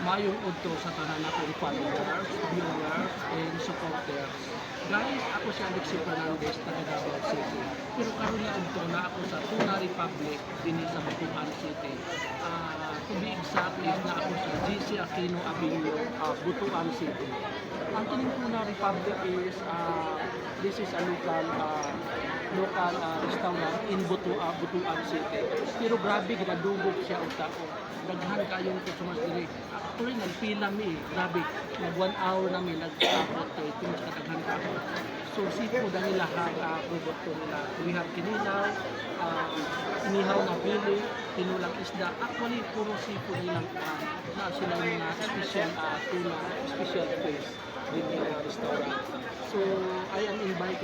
Mayong udto sa tanan akong followers, viewers, and supporters. Guys, ako si Alexis Fernandez, taga Davao City. Pero karon nga udto na ako sa Tuna Republic dinhi sa Butuan City. To be exact is na ako sa GC Aquino Avenue, Butuan City. Ang kining Tuna Republic is this is a local restaurant in Butuan City. Pero grabe ginadugog siya og tao. Daghan kayong customers diri. Actually nagpila mi, grabe. Nag 1 hour na mi nag-stop to kung sa daghan ka. So seafood ang lahat produkto nila. We have kinilaw, inihaw na bili, tinulang isda. Actually puro seafood nilang na sila yung mga special tuna, special fish din sa restaurant. So I am invited